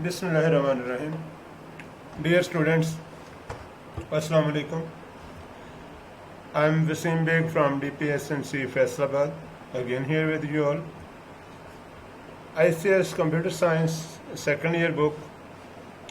Bismillahirrahmanirrahim. Dear students, Assalamu alaikum. I am Wasim Beg from DPSNC Faisalabad, again here with you all. ICS Computer Science second year book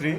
3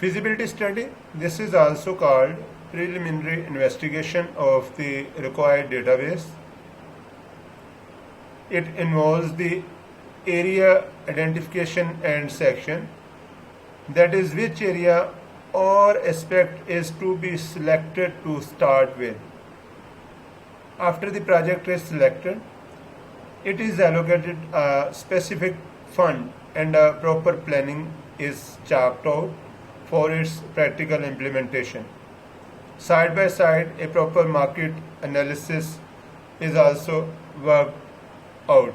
Feasibility study, this is also called preliminary investigation of the required database. It involves the area identification and section, that is which area or aspect is to be selected to start with. After the project is selected, it is allocated a specific fund and a proper planning is chalked out for its practical implementation. Side by side, a proper market analysis is also worked out.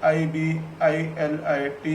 FEASIBILITY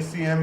ACM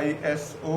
ISO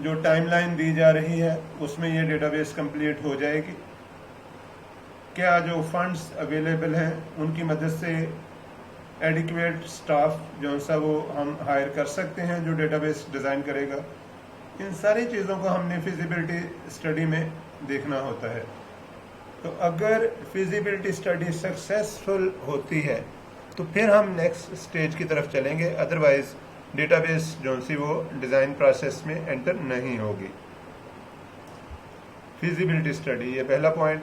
جو time line دی جا رہی ہے اس میں یہ data base complete ہو جائے گی؟ کیا جو فنڈز اویلیبل ہیں ان کی مدد سے ایڈیکویٹ سٹاف جو سا وہ ہم ہائر کر سکتے ہیں جو ڈیٹا بیس ڈیزائن کرے گا؟ ان ساری چیزوں کو ہم نے فیزیبلٹی اسٹڈی میں دیکھنا ہوتا ہے. تو اگر فیزیبلٹی اسٹڈی سکسیسفل ہوتی ہے تو پھر ہم نیکسٹ اسٹیج کی طرف چلیں گے، ادروائز ڈیٹا بیس جو سی وہ ڈیزائن پروسیس میں انٹر نہیں ہوگی. فیزیبلٹی اسٹڈی، یہ پہلا پوائنٹ.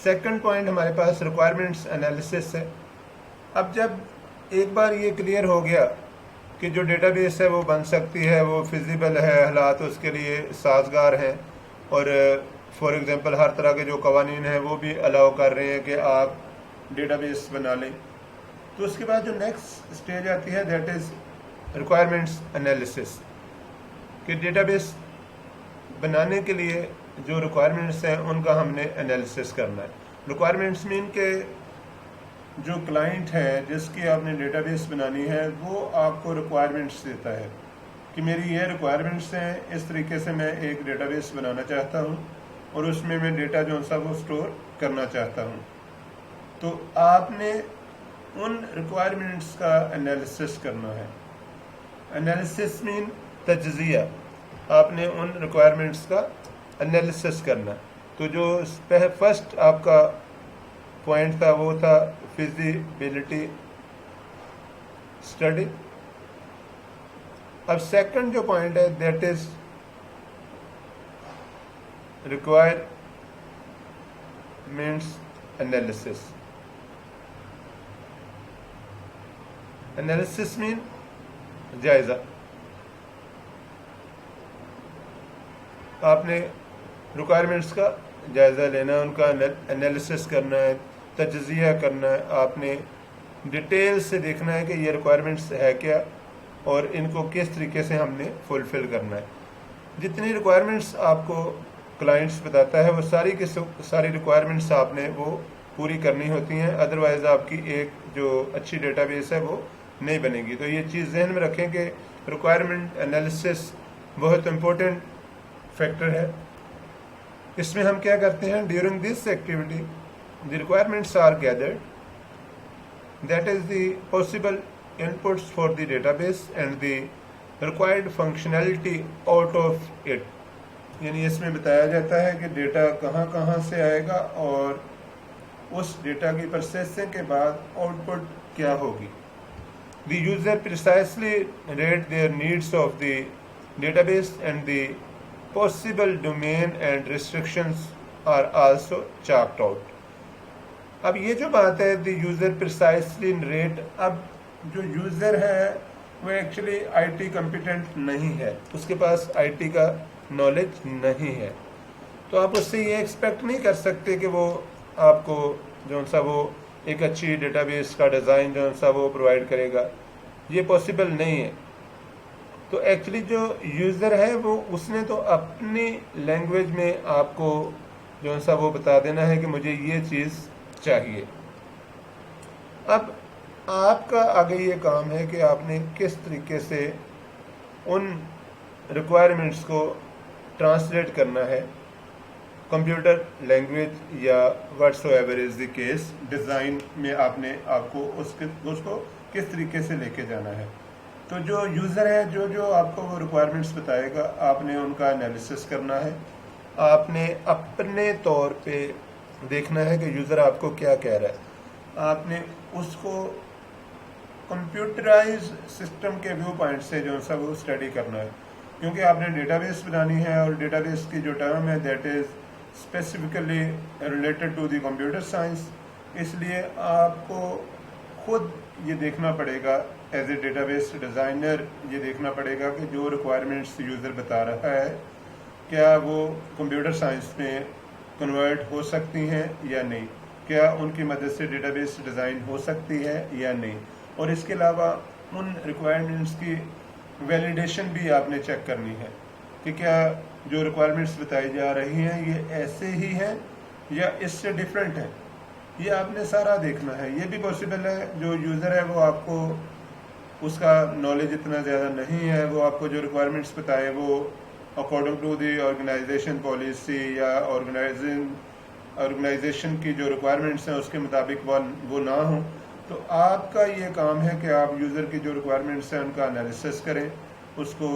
سیکنڈ پوائنٹ ہمارے پاس ریکوائرمنٹس انالیسس ہے. اب جب ایک بار یہ کلیئر ہو گیا کہ جو ڈیٹا بیس ہے وہ بن سکتی ہے، وہ فیزیبل ہے، حالات اس کے لیے سازگار ہیں، اور فار ایگزامپل ہر طرح کے جو قوانین ہیں وہ بھی الاؤ کر رہے ہیں کہ آپ ڈیٹا بیس بنا لیں، تو اس کے بعد جو نیکسٹ اسٹیج آتی ہے دیٹ از ریکوائرمنٹس انالیسس، کہ ڈیٹا بیس بنانے کے لیے جو ریکوائرمنٹس ہیں ان کا ہم نے انالیسس کرنا ہے. ریکوائرمنٹس مین کہ جو کلائنٹ ہے جس کی آپ نے ڈیٹا بیس بنانی ہے وہ آپ کو ریکوائرمنٹس دیتا ہے کہ میری یہ ریکوائرمنٹس ہیں، اس طریقے سے میں ایک ڈیٹا بیس بنانا چاہتا ہوں اور اس میں ڈیٹا جو سا وہ اسٹور کرنا چاہتا ہوں. تو آپ نے ان ریکوائرمنٹس کا انالیسس کرنا ہے. انالیسس مین تجزیہ، آپ نے ان ریکوائرمنٹس کا انالیسس کرنا. تو جو فرسٹ آپ کا پوائنٹ تھا وہ تھا فیزیبلٹی اسٹڈی. اب سیکنڈ جو پوائنٹ ہے that is requirements analysis. Analysis مین جائزہ. آپ نے ریکوائرمنٹس کا جائزہ لینا ہے، ان کا انالیسس کرنا ہے، تجزیہ کرنا ہے. آپ نے ڈیٹیل سے دیکھنا ہے کہ یہ ریکوائرمنٹس ہے کیا اور ان کو کس طریقے سے ہم نے فلفل کرنا ہے. جتنی ریکوائرمنٹس آپ کو کلائنٹس بتاتا ہے وہ ساری کی ساری ریکوائرمنٹس آپ نے وہ پوری کرنی ہوتی ہیں، ادروائز آپ کی ایک جو اچھی ڈیٹا بیس ہے وہ نہیں بنے گی. تو یہ چیز ذہن میں رکھیں کہ ریکوائرمنٹ انالیسس بہت امپورٹنٹ فیکٹر ہے. اس میں ہم کیا کرتے ہیں، during this activity the requirements are gathered, that is the possible inputs for the database and the required functionality out of it. یعنی اس میں بتایا جاتا ہے کہ ڈیٹا کہاں کہاں سے آئے گا اور اس ڈیٹا کی پروسیسنگ کے بعد آؤٹ پٹ کیا ہوگی. The user precisely rate their needs of the database and the possible domain and restrictions are also chalked out. اب یہ جو بات ہے دی یوزر پرسائسلی ریٹ، اب جو یوزر ہے وہ ایکچولی آئی ٹی کمپیٹنٹ نہیں ہے، اس کے پاس آئی ٹی کا نالج نہیں ہے، تو آپ اس سے یہ ایکسپیکٹ نہیں کر سکتے کہ وہ آپ کو جو سا وہ ایک اچھی ڈیٹا بیس کا ڈیزائن جو سا وہ پرووائڈ کرے گا. یہ پاسبل نہیں ہے. تو ایکچولی جو یوزر ہے وہ اس نے تو اپنی لینگویج میں آپ کو جو سا وہ بتا دینا ہے کہ مجھے یہ چیز چاہیے. اب آپ کا آگے یہ کام ہے کہ آپ نے کس طریقے سے ان ریکوائرمنٹس کو ٹرانسلیٹ کرنا ہے کمپیوٹر لینگویج یا what's ever is the case design میں. آپ نے آپ کو اس کو کس طریقے سے لے کے جانا ہے. تو جو یوزر ہے جو آپ کو وہ ریکوائرمنٹس بتائے گا آپ نے ان کا انالیسس کرنا ہے. آپ نے اپنے طور پہ دیکھنا ہے کہ یوزر آپ کو کیا کہہ رہا ہے. آپ نے اس کو کمپیوٹرائز سسٹم کے ویو پوائنٹ سے جو سا وہ اسٹڈی کرنا ہے، کیونکہ آپ نے ڈیٹا بیس بنانی ہے اور ڈیٹا بیس کی جو ٹرم ہے that is specifically related to the computer science. اس لیے آپ کو خود یہ دیکھنا پڑے گا as a data base designer, یہ دیکھنا پڑے گا کہ جو ریکوائرمنٹس یوزر بتا رہا ہے کیا وہ کمپیوٹر سائنس میں کنورٹ ہو سکتی ہیں یا نہیں، کیا ان کی مدد سے ڈیٹا بیس ڈیزائن ہو سکتی ہے یا نہیں. اور اس کے علاوہ ان ریکوائرمنٹس کی ویلیڈیشن بھی آپ نے چیک کرنی ہے کہ کیا جو ریکوائرمنٹس بتائی جا رہی ہیں یہ ایسے ہی ہیں یا اس سے ڈفرینٹ ہیں. یہ آپ نے سارا دیکھنا ہے. یہ بھی پاسبل ہے جو یوزر ہے وہ آپ کو اس کا نالج اتنا زیادہ نہیں ہے، وہ آپ کو جو ریکوائرمنٹس بتائیں وہ according to the organisation policy یا آرگنائزیشن کی جو ریکوائرمنٹس ہیں اس کے مطابق وہ نہ ہوں، تو آپ کا یہ کام ہے کہ آپ یوزر کی جو ریکوائرمنٹس ہیں ان کا انالیسس کریں، اس کو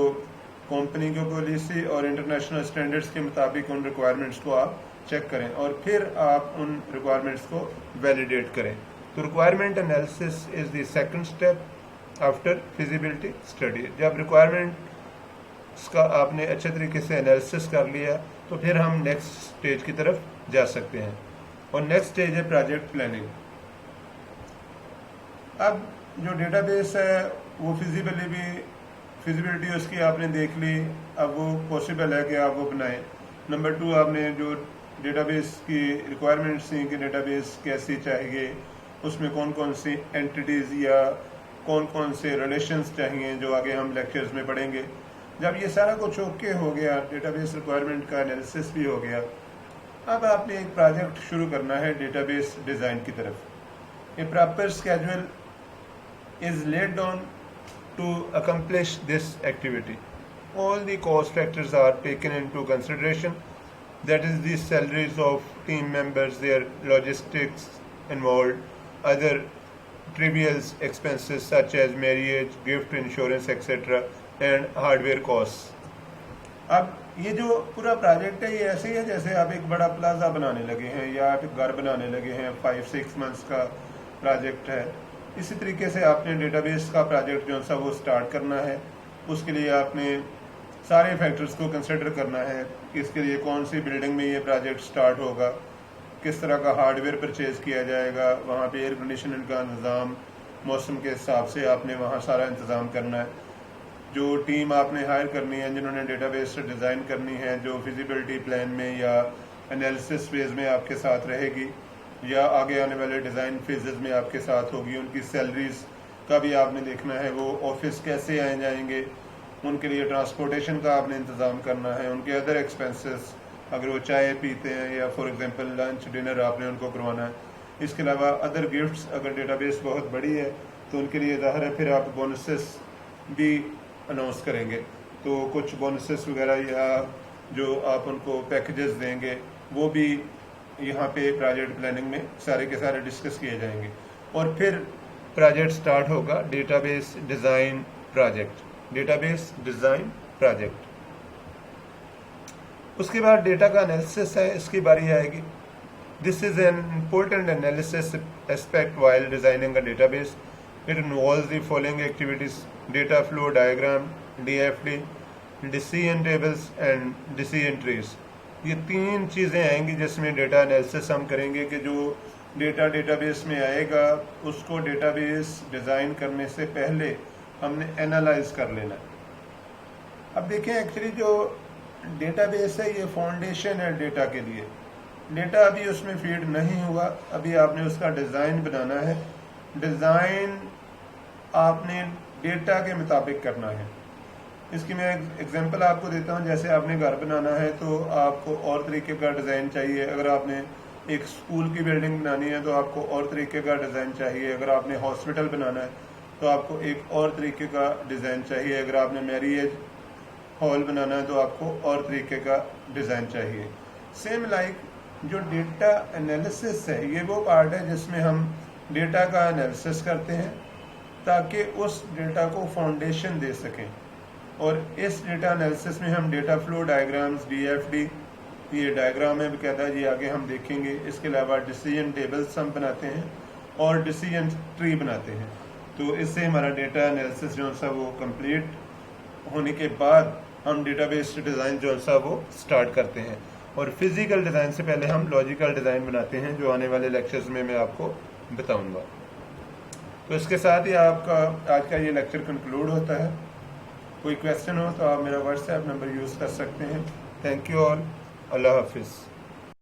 کمپنی کی پالیسی اور انٹرنیشنل اسٹینڈرڈس کے مطابق ان ریکوائرمنٹس کو آپ چیک کریں اور پھر آپ ان ریکوائرمنٹس کو ویلیڈیٹ کریں. تو requirement analysis is the second step after feasibility study. جب ریکوائرمنٹس کا آپ نے اچھے طریقے سے انالیسس کر لیا تو پھر ہم نیکسٹ اسٹیج کی طرف جا سکتے ہیں، اور نیکسٹ اسٹیج ہے پروجیکٹ پلاننگ. اب جو ڈیٹا بیس ہے وہ فیزیبلٹی اس کی آپ نے دیکھ لی، اب وہ پاسبل ہے کہ آپ وہ بنائیں. نمبر 2 آپ نے جو ڈیٹا بیس کی ریکوائرمنٹس تھیں کہ ڈیٹا بیس کیسی چاہیے، اس میں کون کون سی اینٹیز یا کون کون سے ریلیشنز چاہیے جو آگے ہم لیکچرز میں پڑھیں گے. جب یہ سارا کچھ اوکے ہو گیا، ڈیٹا بیس ریکوائرمنٹ کا انالیسس بھی ہو گیا، اب آپ نے ایک پروجیکٹ شروع کرنا ہے ڈیٹا بیس ڈیزائن کی طرف. A proper schedule is laid down to accomplish this activity. All the cost factors are taken into consideration, that is the salaries of team members, their logistics involved, other trivial expenses such as marriage, gift, insurance, etc. and hardware costs. اب یہ جو پورا project ہے یہ ایسے ہی ہے جیسے آپ ایک بڑا پلازا بنانے لگے ہیں یا آپ ایک گھر بنانے لگے ہیں، 5-6 months کا پروجیکٹ ہے. اسی طریقے سے آپ نے ڈیٹا بیس کا پروجیکٹ جو سا وہ سٹارٹ کرنا ہے. اس کے لیے آپ نے سارے فیکٹرز کو کنسیڈر کرنا ہے کہ اس کے لیے کون سی بلڈنگ میں یہ پروجیکٹ سٹارٹ ہوگا، کس طرح کا ہارڈ ویئر پرچیز کیا جائے گا، وہاں پہ ایئر کنڈیشننگ کا انتظام موسم کے حساب سے آپ نے وہاں سارا انتظام کرنا ہے. جو ٹیم آپ نے ہائر کرنی ہے جنہوں نے ڈیٹا بیس ڈیزائن کرنی ہے، جو فیزیبلٹی پلان میں یا انالیسس فیز میں آپ کے ساتھ رہے گی یا آگے آنے والے ڈیزائن فیزز میں آپ کے ساتھ ہوگی، ان کی سیلریز کا بھی آپ نے دیکھنا ہے، وہ آفس کیسے آئے جائیں گے، ان کے لیے ٹرانسپورٹیشن کا آپ نے انتظام کرنا ہے، ان کے ادر ایکسپینسز اگر وہ چائے پیتے ہیں یا فار ایگزامپل لنچ ڈنر آپ نے ان کو کروانا ہے. اس کے علاوہ ادر گفٹس، اگر ڈیٹا بیس بہت بڑی ہے تو ان کے لیے ظاہر ہے پھر آپ بونسز بھی اناؤنس کریں گے، تو کچھ بونسز وغیرہ یا جو آپ ان کو پیکیجز دیں گے وہ بھی یہاں پہ پروجیکٹ پلاننگ میں سارے کے سارے ڈسکس کیے جائیں گے. اور پھر پروجیکٹ سٹارٹ ہوگا data base design project. Data base design project. اس کے بعد ڈیٹا کا انالیسس ہے، اس کی باری آئے گی. This is an important analysis aspect while designing a data base. It involves the following activities: data flow diagram, DFD، decision tables and decision trees. یہ 3 چیزیں آئیں گی جس میں ڈیٹا انالیسس ہم کریں گے کہ جو ڈیٹا بیس میں آئے گا اس کو ڈیٹا بیس ڈیزائن کرنے سے پہلے ہم نے انالائز کر لینا ہے. اب دیکھیں ایکچولی جو ڈیٹا بیس ہے یہ فاؤنڈیشن ہے ڈیٹا کے لیے. ڈیٹا ابھی اس میں فیڈ نہیں ہوا، ابھی آپ نے اس کا ڈیزائن بنانا ہے. ڈیزائن آپ نے ڈیٹا کے مطابق کرنا ہے. اس کی میں ایگزامپل آپ کو دیتا ہوں. جیسے آپ نے گھر بنانا ہے تو آپ کو اور طریقے کا ڈیزائن چاہیے. اگر آپ نے ایک اسکول کی بلڈنگ بنانی ہے تو آپ کو اور طریقے کا ڈیزائن چاہیے. اگر آپ نے ہاسپٹل بنانا ہے تو آپ کو ایک اور طریقے کا ڈیزائن چاہیے. اگر آپ نے میریج ہال بنانا ہے تو آپ کو اور طریقے کا ڈیزائن چاہیے. سیم لائک جو ڈیٹا انالیسس ہے یہ وہ پارٹ ہے جس میں ہم ڈیٹا کا انالیسس کرتے ہیں تاکہ اس ڈیٹا کو فاؤنڈیشن دے سکیں. اور اس ڈیٹا انالیسس میں ہم ڈیٹا فلو ڈائیگرامز، DFD یہ ڈائیگرام ہے کہتا ہے جی آگے ہم دیکھیں گے. اس کے علاوہ ڈیسیژن ٹیبلز ہم بناتے ہیں اور ڈیسیژن ٹری بناتے ہیں. تو اس سے ہمارا ڈیٹا انالیسس جو سا وہ کمپلیٹ ہونے کے بعد ہم ڈیٹا بیس ڈیزائن جو سا وہ سٹارٹ کرتے ہیں. اور فزیکل ڈیزائن سے پہلے ہم لاجیکل ڈیزائن بناتے ہیں جو آنے والے لیکچرز میں آپ کو بتاؤں گا. تو اس کے ساتھ ہی آپ کا آج کا یہ لیکچر کنکلوڈ ہوتا ہے. کوئی کویسچن ہو تو آپ میرا واٹس ایپ نمبر یوز کر سکتے ہیں. Thank you all. اللہ حافظ.